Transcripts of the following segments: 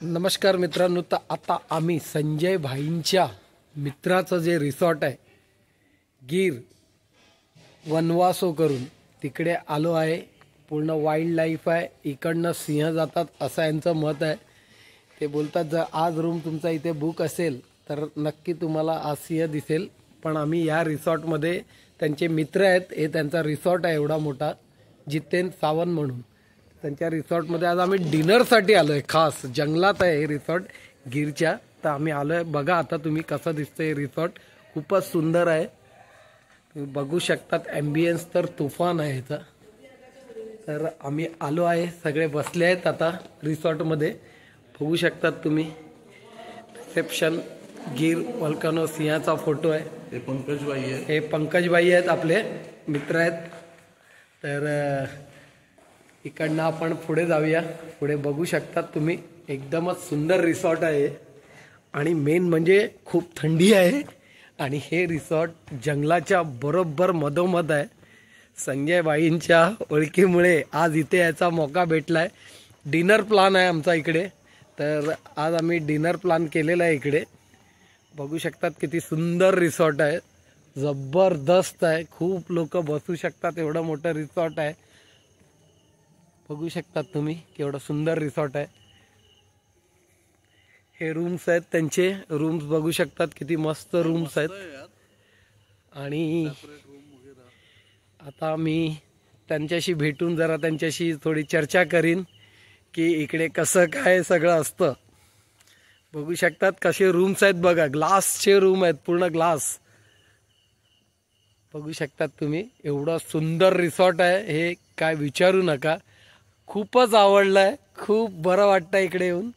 नमस्कार मित्रांनो, तर आता आम्ही संजय भाईंच्या मित्राचं जे रिसॉर्ट आहे गीर वनवासो करून तिकडे आलो आहे। पूर्ण वाईल्ड लाईफ आहे, इकडनं सिंह जातात असं यांचं मत आहे। ते बोलतात जर आज रूम तुमचा इथे बुक असेल तर नक्की तुम्हाला आज सिंह दिसेल। पण आम्ही या रिसॉर्टमध्ये त्यांचे मित्र आहेत, हे त्यांचा रिसॉर्ट आहे एवढा मोठा, जितेंद्र सावंत म्हणून। त्यांच्या रिसॉर्टमध्ये आज आम्ही डिनरसाठी आलो आहे। खास जंगलात आहे हे रिसॉर्ट गिरच्या, तर आम्ही आलो आहे। बघा आता तुम्ही कसं दिसतं हे रिसॉर्ट, खूपच सुंदर आहे। तुम्ही बघू शकतात, ॲम्बियन्स तर तुफान आहे इथं। तर आम्ही आलो आहे, सगळे बसले आहेत आता रिसॉर्टमध्ये, बघू शकतात तुम्ही। रिसेप्शन गिर वल्कनो सिंहाचा फोटो आहे। हे पंकज भाई आहे, हे पंकज भाई आहेत, आपले मित्र आहेत। तर इकडनं आपण पुढे जाऊया। पुढे बघू शकतात तुम्ही, एकदमच सुंदर रिसॉर्ट आहे आणि मेन म्हणजे खूप थंडी आहे आणि हे रिसॉर्ट जंगलाच्या बरोबर मधोमध आहे। संजय भाईंच्या ओळखीमुळे आज इथे याचा मौका भेटलाय। डिनर प्लान आहे आमचा इकडे, तर आज आम्ही डिनर प्लान केलेला आहे इकडे। बघू शकतात किती सुंदर रिसॉर्ट आहे, जबरदस्त आहे। खूप लोक बसू शकतात, एवढं मोठं रिसॉर्ट आहे। बघू शकतात तुम्ही केवढं सुंदर रिसॉर्ट आहे। हे रूम्स आहेत त्यांचे, रूम्स बघू शकतात किती मस्त रूम्स आहेत। आणि आता मी त्यांच्याशी भेटून जरा त्यांच्याशी थोडी चर्चा करीन की इकडे कसं काय सगळं असतं। बघू शकतात कसे रूम्स आहेत, बघा ग्लासचे रूम आहेत, पूर्ण ग्लास। बघू शकतात तुम्ही, एवढं सुंदर रिसॉर्ट आहे हे, काय विचारू नका। खूपच आवडलंय, खूप बरं वाटतं इकडे येऊन।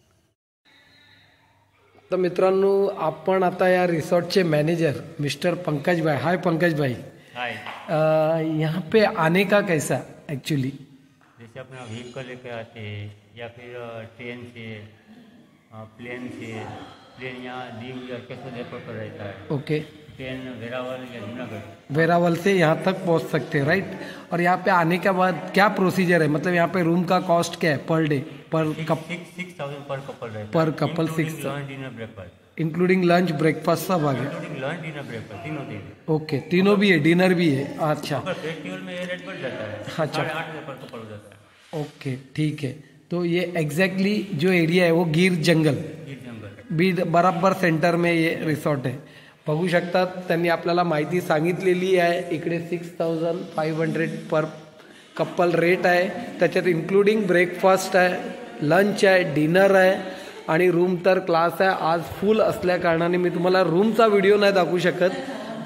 तर मित्रांनो, आपण आता या रिसॉर्टचे मैनेजर मिस्टर पंकज भाई, हाय पंकज भाई। हाय। यहाँ पे आने का कैसा एक्चुअली? जैसे अपना व्हीकल लेके आते हैं या फिर ट्रेन से, प्लेन से। प्लेन यहाँ दीव या केसर एयरपोर्ट पर रहता है। ओके, ट्रेन वेरावल या जूनागढ़। वेरावल से यहाँ तक पहुँच सकते हैं, राइट। और यहाँ पे आने के बाद क्या प्रोसीजर है, मतलब यहाँ पे रूम का कॉस्ट क्या है per day, per cup 6,000 per couple रहता है। Per couple 6, lunch dinner breakfast. Including lunch breakfast सब आ गया। इंक्लूडिंग लंच डिनर ब्रेकफास्ट तीनों दिन। ओके, तीनों भी है, डिनर भी है। अच्छा अगर फेस्टिवल में ये रेट बढ़ जाता है, अच्छा। 8,500 पर कपल हो जाता है। ओके ठीक है। तो ये एग्जैक्टली जो एरिया है वो गिर जंगल गिर जंगल बी बराबर सेंटर में ये रिसॉर्ट आहे। बघू शकतात त्यांनी आपल्याला माहिती सांगितलेली आहे। इकडे 6,500 पर कपल रेट आहे, त्याच्यात इन्क्लुडिंग ब्रेकफास्ट आहे, लंच आहे, डिनर आहे आणि रूम तर क्लास आहे। आज फुल असल्या कारणाने मी तुम्हाला रूमचा व्हिडिओ नाही दाखवू शकत,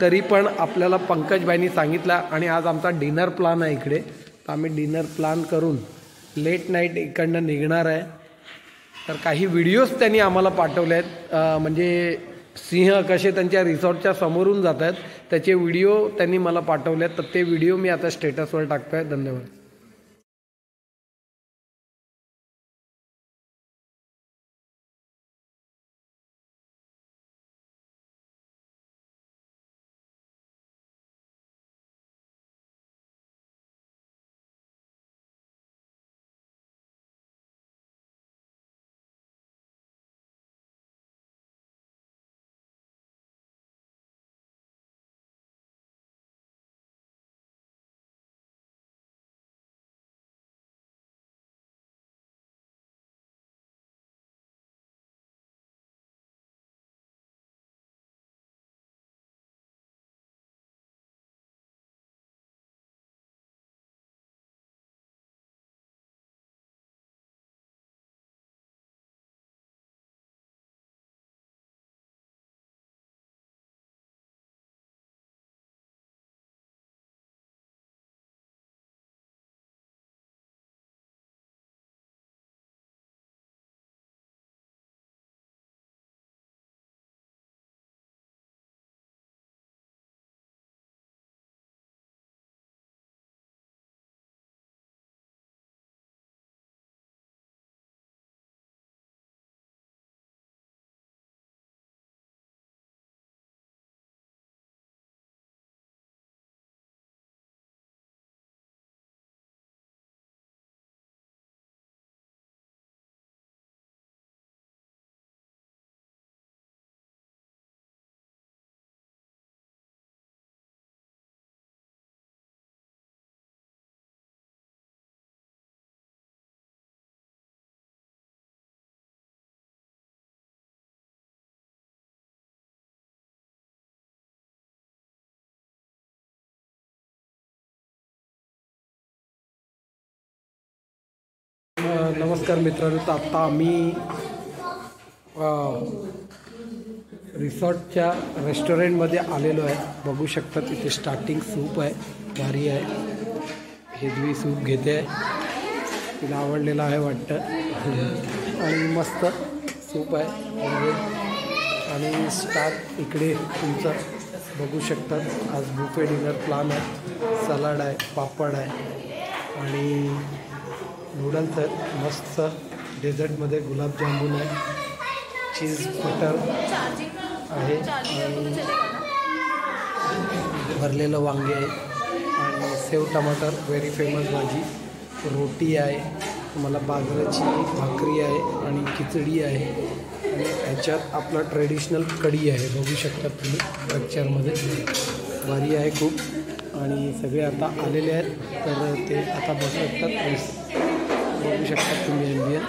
तरी पण आपल्याला पंकज भाईंनी सांगितलं। आणि आज आमचा डिनर प्लान आहे इकडे, तर आम्ही डिनर प्लान करून लेट नाईट इकडनं निघणार आहे। तर काही व्हिडिओज त्यांनी आम्हाला पाठवले आहेत, म्हणजे सिंह कसे त्यांच्या रिसॉर्टच्या समोरून जात आहेत त्याचे व्हिडिओ त्यांनी मला पाठवले आहेत, तर ते व्हिडिओ मी आता स्टेटसवर टाकतोय। धन्यवाद। नमस्कार मित्रांनो, तर आत्ता आम्ही रिसॉर्टच्या रेस्टॉरंटमध्ये आलेलो आहे. बघू शकता तिथे स्टार्टिंग सूप आहे, भारी आहे. हेदवी सूप घेते आहे, तिला आवडलेलं आहे वाटतं. आणि मस्त सूप आहे. आणि स्टार्ट इकडे तुमचं बघू शकतात. आज बुफे डिनर प्लान आहे. सलाड आहे, पापड आहे आणि नूडल्स आहेत. मस्त डेझर्टमध्ये गुलाबजामुन आहे, चीज बटर आहे आणि भरलेलं वांगे आहे आणि सेव टमाटर व्हेरी फेमस भाजी. रोटी आहे, तुम्हाला बाजरीची भाकरी आहे आणि खिचडी आहे आणि ह्याच्यात आपलं ट्रेडिशनल कढी आहे. बघू शकता तुम्ही स्ट्रक्चरमध्ये, भारी आहे खूप. आणि सगळे आता आलेले आहेत, तर ते आता बसू शकतात. बघू शकता तुम्ही एम्बियन.